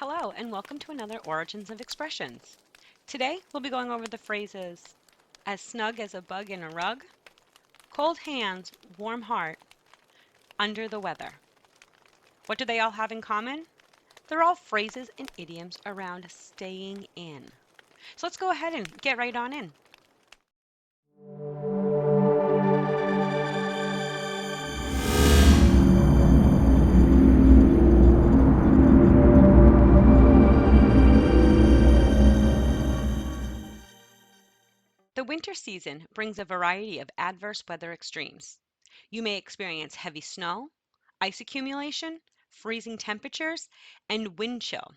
Hello, and welcome to another Origins of Expressions. Today, we'll be going over the phrases as snug as a bug in a rug, cold hands, warm heart, under the weather. What do they all have in common? They're all phrases and idioms around staying in. So let's go ahead and get right on in. The winter season brings a variety of adverse weather extremes. You may experience heavy snow, ice accumulation, freezing temperatures, and wind chill.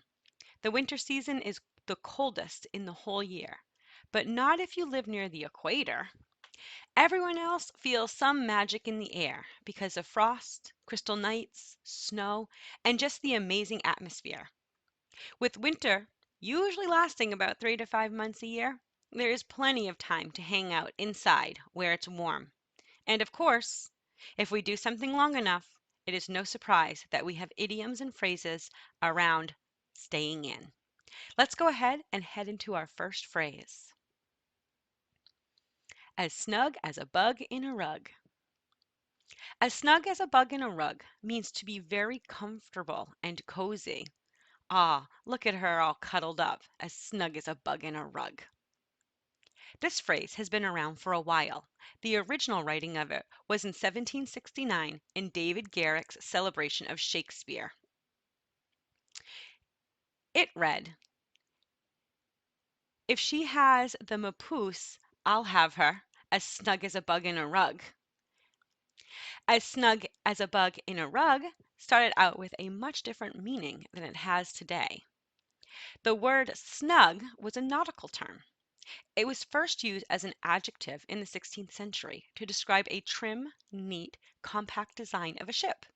The winter season is the coldest in the whole year, but not if you live near the equator. Everyone else feels some magic in the air because of frost, crystal nights, snow, and just the amazing atmosphere. With winter usually lasting about 3 to 5 months a year, there is plenty of time to hang out inside where it's warm. And of course, if we do something long enough, it is no surprise that we have idioms and phrases around staying in. Let's go ahead and head into our first phrase. As snug as a bug in a rug. As snug as a bug in a rug means to be very comfortable and cozy. Ah, look at her all cuddled up, as snug as a bug in a rug. This phrase has been around for a while. The original writing of it was in 1769 in David Garrick's celebration of Shakespeare. It read, "If she has the mapoose, I'll have her, as snug as a bug in a rug." As snug as a bug in a rug started out with a much different meaning than it has today. The word snug was a nautical term. It was first used as an adjective in the 16th century to describe a trim, neat, compact design of a ship.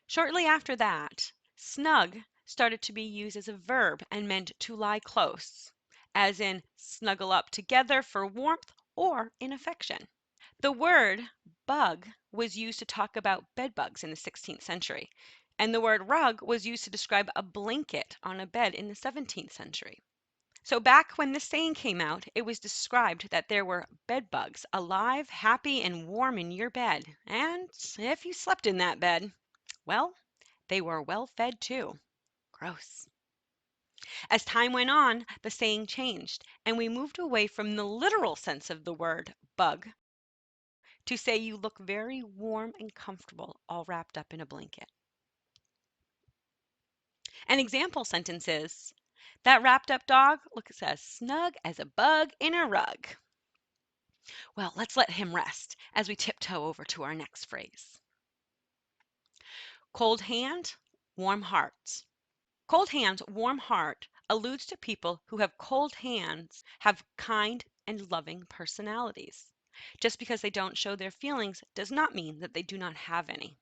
Shortly after that, snug started to be used as a verb and meant to lie close, as in snuggle up together for warmth or in affection. The word bug was used to talk about bed bugs in the 16th century, and the word rug was used to describe a blanket on a bed in the 17th century. So back when this saying came out, it was described that there were bed bugs alive, happy, and warm in your bed, and if you slept in that bed, well, they were well fed too. Gross. As time went on, the saying changed, and we moved away from the literal sense of the word bug to say you look very warm and comfortable all wrapped up in a blanket. An example sentence is, that wrapped up dog looks as snug as a bug in a rug. Well, let's let him rest as we tiptoe over to our next phrase. Cold hand, warm heart. Cold hands, warm heart alludes to people who have cold hands, have kind and loving personalities. Just because they don't show their feelings does not mean that they do not have any.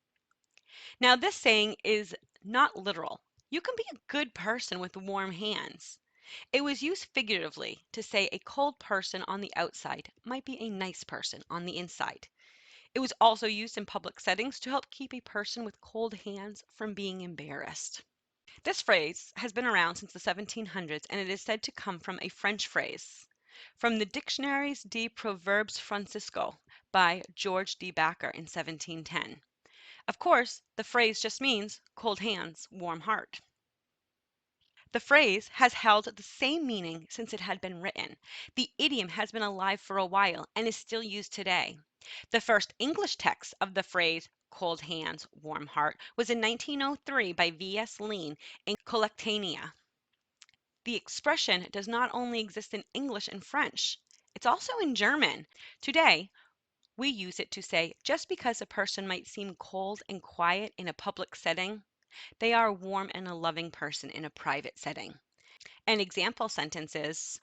Now, this saying is not literal. You can be a good person with warm hands. It was used figuratively to say a cold person on the outside might be a nice person on the inside. It was also used in public settings to help keep a person with cold hands from being embarrassed. This phrase has been around since the 1700s, and it is said to come from a French phrase from the Dictionnaires de Proverbes Francisco by George D. Baker in 1710. Of course, the phrase just means cold hands, warm heart. The phrase has held the same meaning since it had been written. The idiom has been alive for a while and is still used today. The first English text of the phrase cold hands, warm heart was in 1903 by V.S. Lane in Collectanea. The expression does not only exist in English and French, it's also in German. Today, we use it to say just because a person might seem cold and quiet in a public setting, they are warm and a loving person in a private setting. An example sentence is,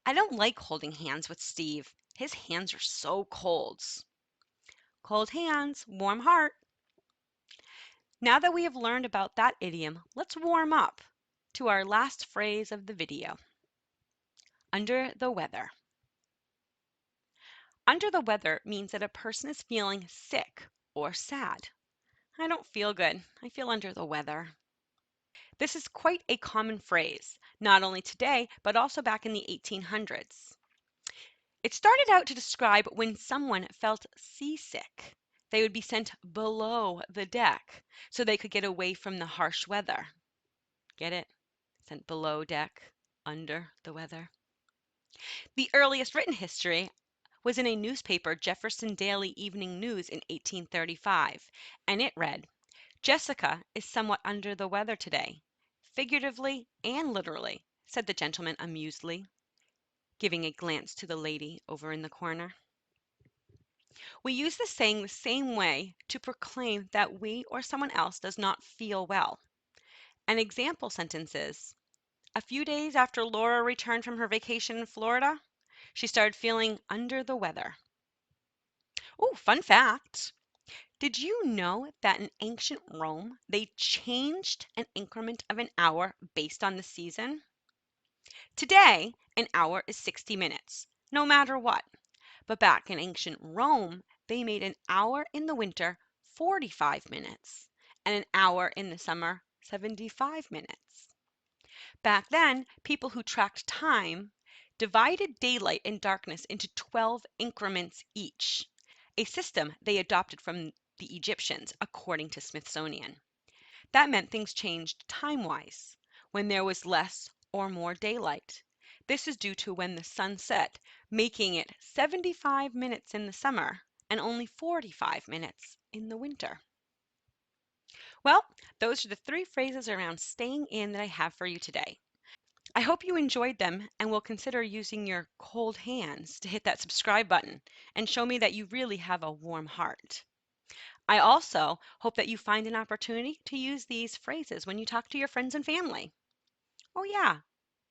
I don't like holding hands with Steve. His hands are so cold. Cold hands, warm heart. Now that we have learned about that idiom, let's warm up to our last phrase of the video. Under the weather. Under the weather means that a person is feeling sick or sad. I don't feel good. I feel under the weather. This is quite a common phrase, not only today, but also back in the 1800s. It started out to describe when someone felt seasick. They would be sent below the deck so they could get away from the harsh weather. Get it? Sent below deck, under the weather. The earliest written history was in a newspaper, Jefferson Daily Evening News, in 1835, and it read, "Jessica is somewhat under the weather today, figuratively and literally," said the gentleman amusedly, giving a glance to the lady over in the corner. We use this saying the same way to proclaim that we or someone else does not feel well. An example sentence is, "A few days after Laura returned from her vacation in Florida, she started feeling under the weather." Oh, fun fact. Did you know that in ancient Rome, they changed an increment of an hour based on the season? Today, an hour is 60 minutes, no matter what. But back in ancient Rome, they made an hour in the winter 45 minutes and an hour in the summer 75 minutes. Back then, people who tracked time divided daylight and darkness into 12 increments each, a system they adopted from the Egyptians, according to Smithsonian. That meant things changed time-wise, when there was less or more daylight. This is due to when the sun set, making it 75 minutes in the summer and only 45 minutes in the winter. Well, those are the 3 phrases around staying in that I have for you today. I hope you enjoyed them and will consider using your cold hands to hit that subscribe button and show me that you really have a warm heart. I also hope that you find an opportunity to use these phrases when you talk to your friends and family. Oh yeah,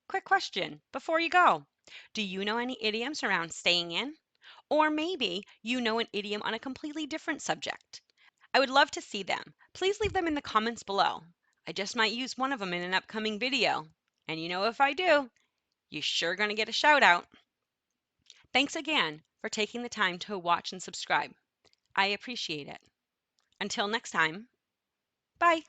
quick question before you go. Do you know any idioms around staying in? Or maybe you know an idiom on a completely different subject. I would love to see them. Please leave them in the comments below. I just might use one of them in an upcoming video. And you know, if I do, you're sure going to get a shout out. Thanks again for taking the time to watch and subscribe. I appreciate it. Until next time, bye.